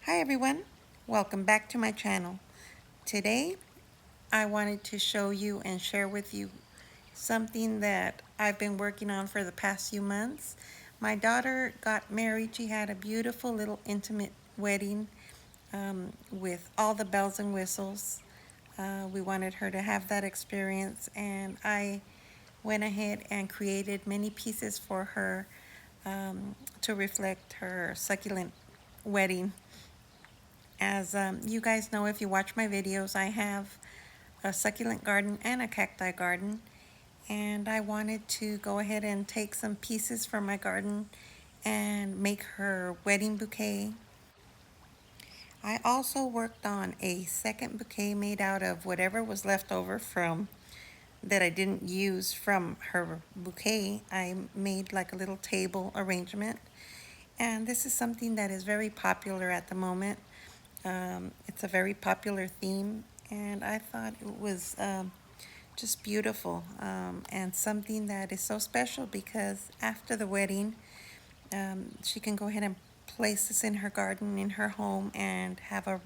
Hi everyone, welcome back to my channel. Today I wanted to show you and share with you something that I've been working on for the past few months. My daughter got married. She had a beautiful little intimate wedding with all the bells and whistles. We wanted her to have that experience, and I went ahead and created many pieces for her to reflect her succulent wedding. As you guys know, if you watch my videos, I have a succulent garden and a cacti garden, and I wanted to go ahead and take some pieces from my garden and make her wedding bouquet. I also worked on a second bouquet made out of whatever was left over from that I didn't use from her bouquet. I made like a little table arrangement, and this is something that is very popular at the moment. It's a very popular theme, and I thought it was just beautiful, and something that is so special because after the wedding, she can go ahead and place this in her garden, in her home, and have a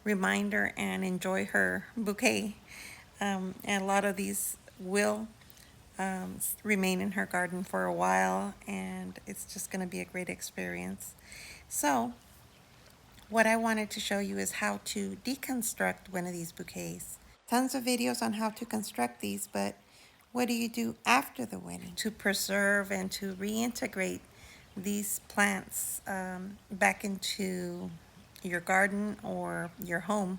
reminder and enjoy her bouquet. And a lot of these will remain in her garden for a while, and it's just going to be a great experience. So what I wanted to show you is how to deconstruct one of these bouquets. Tons of videos on how to construct these, but what do you do after the wedding to preserve and to reintegrate these plants back into your garden or your home?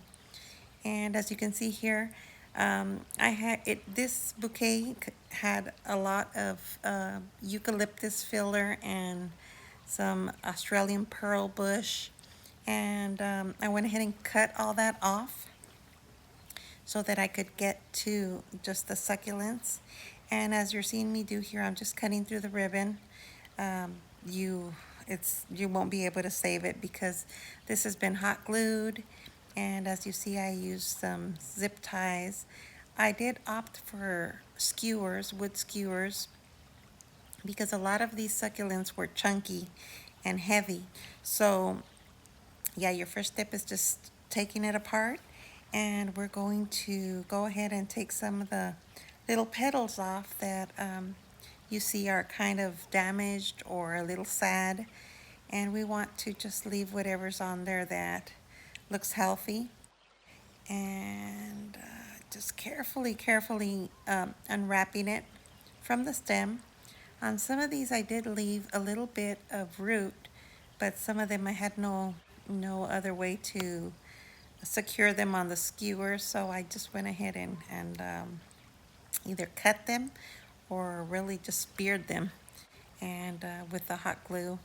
And as you can see here, I had it. This bouquet had a lot of eucalyptus filler and some Australian pearl bush, and I went ahead and cut all that off so that I could get to just the succulents. And as you're seeing me do here, I'm just cutting through the ribbon. Um, you you won't be able to save it because this has been hot glued, and as you see, I used some zip ties. I did opt for skewers, wood skewers, because a lot of these succulents were chunky and heavy. So yeah, your first step is just taking it apart, and we're going to go ahead and take some of the little petals off that you see are kind of damaged or a little sad, and we want to just leave whatever's on there that looks healthy, and just carefully unwrapping it from the stem. On some of these I did leave a little bit of root, but some of them I had no other way to secure them on the skewer, so I just went ahead and either cut them or really just speared them and with the hot glue,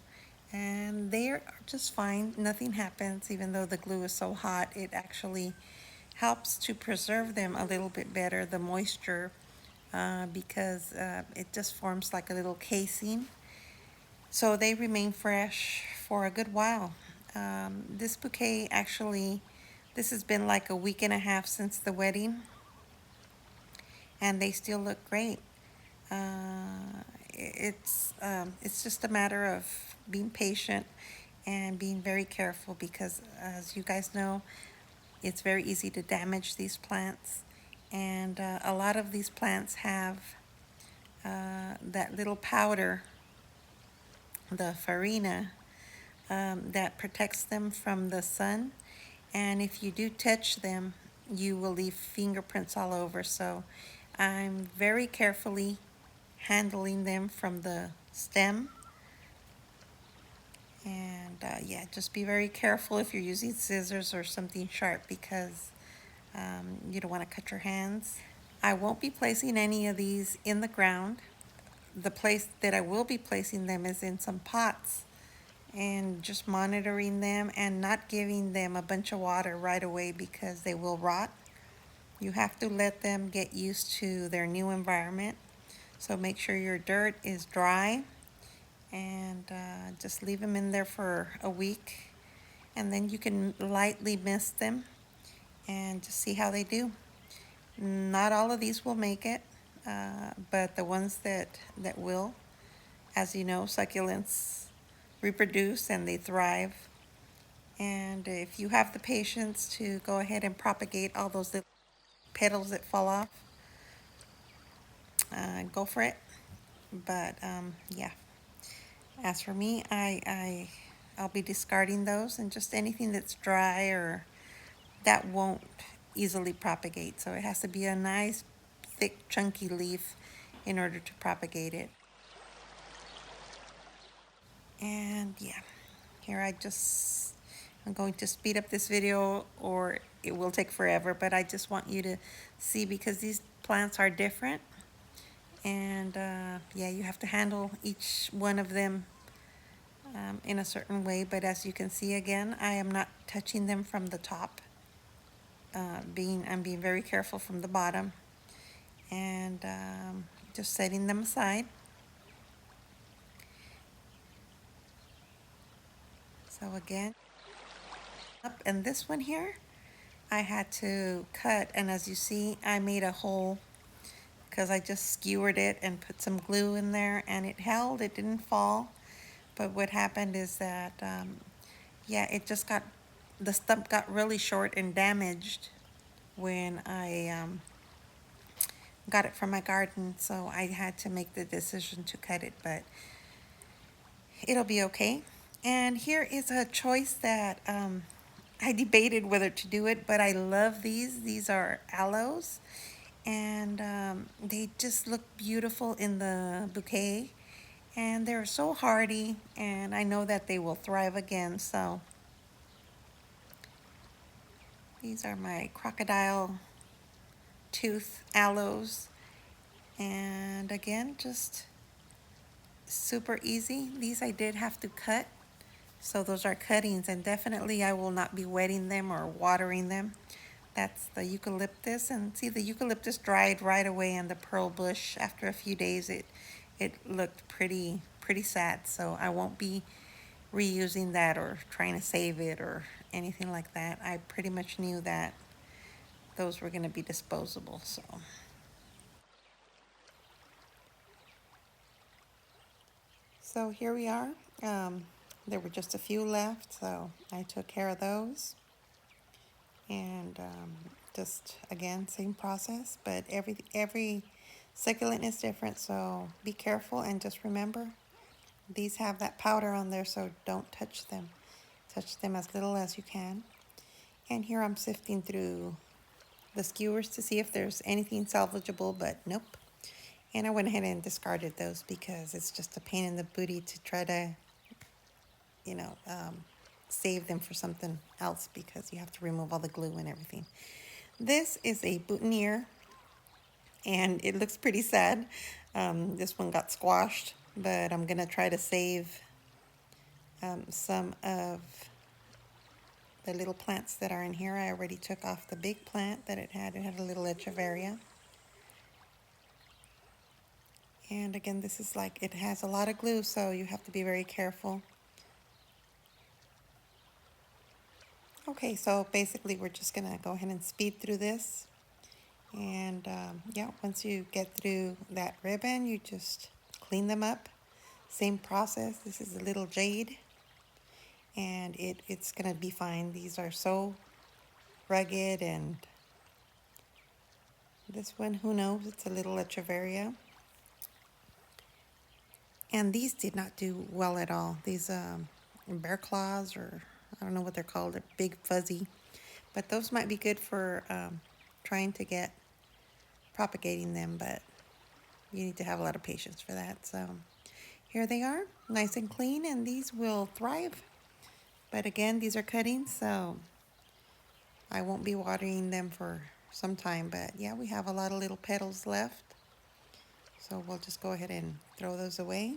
and they are just fine. Nothing happens. Even though the glue is so hot, it actually helps to preserve them a little bit better, the moisture, because it just forms like a little casing, so they remain fresh for a good while. This bouquet actually, this has been like a week and a half since the wedding, and they still look great. It's just a matter of being patient and being very careful because, as you guys know, it's very easy to damage these plants, and a lot of these plants have that little powder, the farina, that protects them from the sun, and if you do touch them, you will leave fingerprints all over. So I'm very carefully handling them from the stem, and yeah, just be very careful if you're using scissors or something sharp because you don't want to cut your hands. I won't be placing any of these in the ground. The place that I will be placing them is in some pots, and just monitoring them and not giving them a bunch of water right away because they will rot. You have to let them get used to their new environment. So make sure your dirt is dry, and just leave them in there for a week, and then you can lightly mist them and just see how they do. Not all of these will make it, but the ones that will, as you know, succulents reproduce and they thrive And if you have the patience to go ahead and propagate all those little petals that fall off, go for it. But yeah, as for me, I'll be discarding those, and just anything that's dry or that won't easily propagate. So it has to be a nice, thick, chunky leaf in order to propagate it. And yeah, here I'm going to speed up this video or it will take forever, but I just want you to see because these plants are different. And yeah, you have to handle each one of them in a certain way. But as you can see again, I am not touching them from the top. I'm being very careful from the bottom and just setting them aside. So again, up and this one here, I had to cut, and as you see, I made a hole because I just skewered it and put some glue in there, and it held. It didn't fall. But what happened is that, yeah, the stump got really short and damaged when I got it from my garden, so I had to make the decision to cut it, but it'll be okay. And here is a choice that I debated whether to do it, but I love these. These are aloes, and they just look beautiful in the bouquet. And they're so hardy, and I know that they will thrive again. So these are my crocodile tooth aloes. And again, just super easy. These I did have to cut. So those are cuttings, and definitely I will not be wetting them or watering them. That's the eucalyptus, and see, the eucalyptus dried right away, and the pearl bush, after a few days, it looked pretty sad. So I won't be reusing that or trying to save it or anything like that. I pretty much knew that those were going to be disposable. So here we are. There were just a few left, so I took care of those. And just again, same process, but every succulent is different, so be careful and just remember these have that powder on there, so don't touch them. Touch them as little as you can. And here I'm sifting through the skewers to see if there's anything salvageable, but nope. And I went ahead and discarded those because it's just a pain in the booty to try to, you know, save them for something else because you have to remove all the glue and everything. This is a boutonniere, and it looks pretty sad. This one got squashed, but I'm gonna try to save some of the little plants that are in here. I already took off the big plant that it had. It had a little echeveria. And again, this is like, it has a lot of glue, so you have to be very careful. Okay, so basically we're just gonna go ahead and speed through this. And yeah, once you get through that ribbon, you just clean them up. Same process. This is a little jade, and it's gonna be fine. These are so rugged, and this one, who knows, it's a little echeveria. And these did not do well at all. These bear claws, or I don't know what they're called, they're big fuzzy. But those might be good for trying to get propagating them, but you need to have a lot of patience for that. So here they are, nice and clean, and these will thrive. But again, these are cuttings, so I won't be watering them for some time. But yeah, we have a lot of little petals left, so we'll just go ahead and throw those away.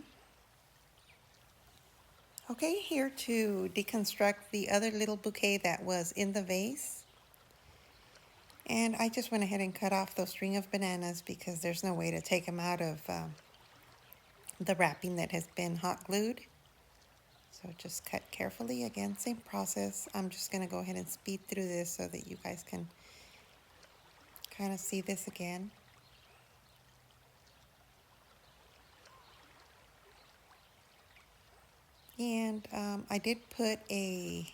Okay, here to deconstruct the other little bouquet that was in the vase. And I just went ahead and cut off those string of bananas because there's no way to take them out of the wrapping that has been hot glued. So just cut carefully. Again, same process. I'm just going to go ahead and speed through this so that you guys can kind of see this again. And I did put a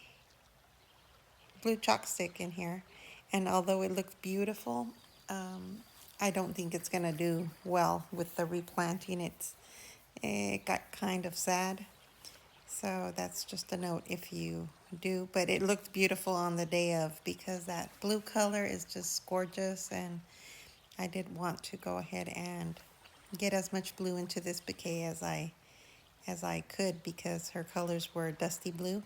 blue chalk stick in here, and although it looks beautiful, um, I don't think it's gonna do well with the replanting. It got kind of sad, so that's just a note if you do. But it looked beautiful on the day of because that blue color is just gorgeous, and I did want to go ahead and get as much blue into this bouquet as I could because her colors were dusty blue.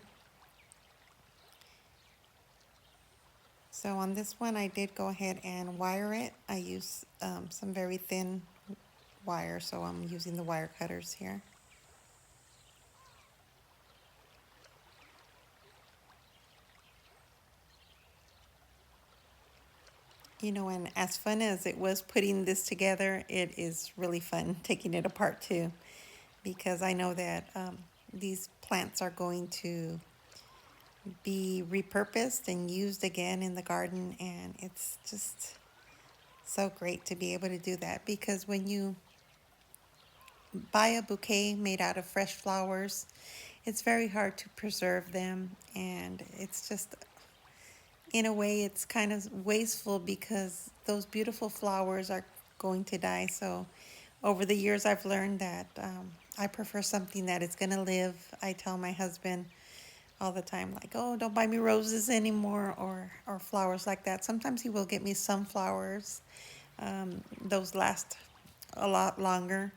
So on this one, I did go ahead and wire it. I use some very thin wire, so I'm using the wire cutters here. You know, and as fun as it was putting this together, it is really fun taking it apart too, because I know that these plants are going to be repurposed and used again in the garden, and it's just so great to be able to do that, because when you buy a bouquet made out of fresh flowers, it's very hard to preserve them, and it's just, in a way, it's kind of wasteful because those beautiful flowers are going to die. So over the years, I've learned that I prefer something that is going to live. I tell my husband all the time, like, oh, don't buy me roses anymore, or flowers like that. Sometimes he will get me sunflowers. Those last a lot longer,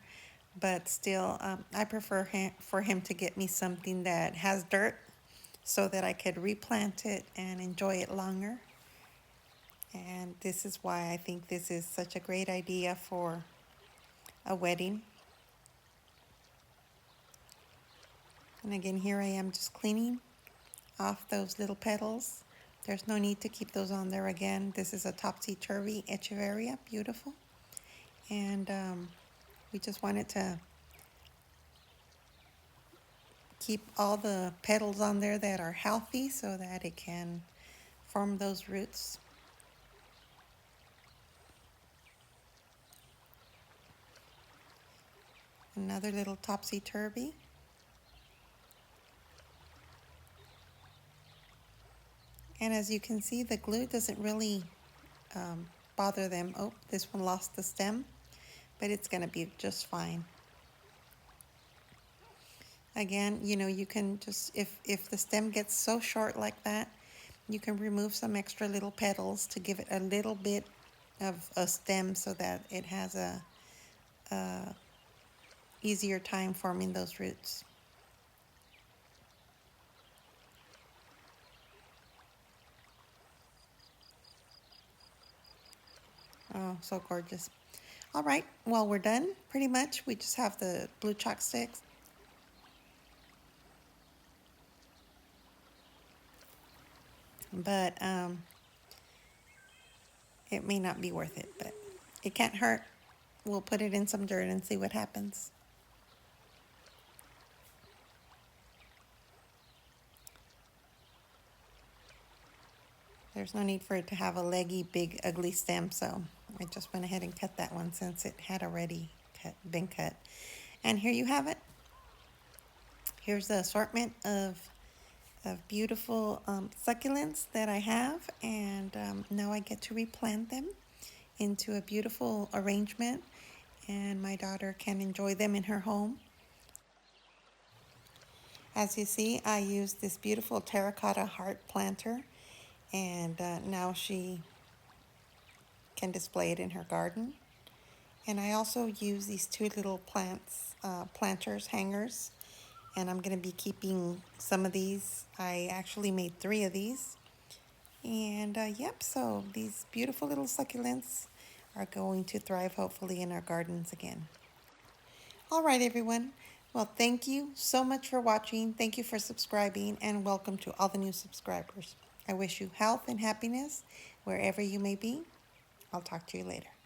but still, I prefer for him to get me something that has dirt so that I could replant it and enjoy it longer. And this is why I think this is such a great idea for a wedding. And again, here I am just cleaning off those little petals. There's no need to keep those on there again. This is a topsy-turvy echeveria, beautiful. And we just wanted to keep all the petals on there that are healthy so that it can form those roots. Another little topsy-turvy. And as you can see, the glue doesn't really bother them. Oh, this one lost the stem, but it's going to be just fine. Again, you know, you can just, if the stem gets so short like that, you can remove some extra little petals to give it a little bit of a stem so that it has a easier time forming those roots. Oh, so gorgeous. All right, well, we're done pretty much. We just have the blue chalk sticks. But it may not be worth it, but it can't hurt. We'll put it in some dirt and see what happens. There's no need for it to have a leggy, big, ugly stem, so I just went ahead and cut that one since it had already been cut. And here you have it. Here's the assortment of beautiful succulents that I have, and now I get to replant them into a beautiful arrangement, and my daughter can enjoy them in her home. As you see, I used this beautiful terracotta heart planter, and now she can display it in her garden. And I also use these two little planters, hangers, and I'm going to be keeping some of these. I actually made 3 of these. And yep, so these beautiful little succulents are going to thrive hopefully in our gardens again. All right, everyone. Well, thank you so much for watching. Thank you for subscribing, and welcome to all the new subscribers. I wish you health and happiness wherever you may be. I'll talk to you later.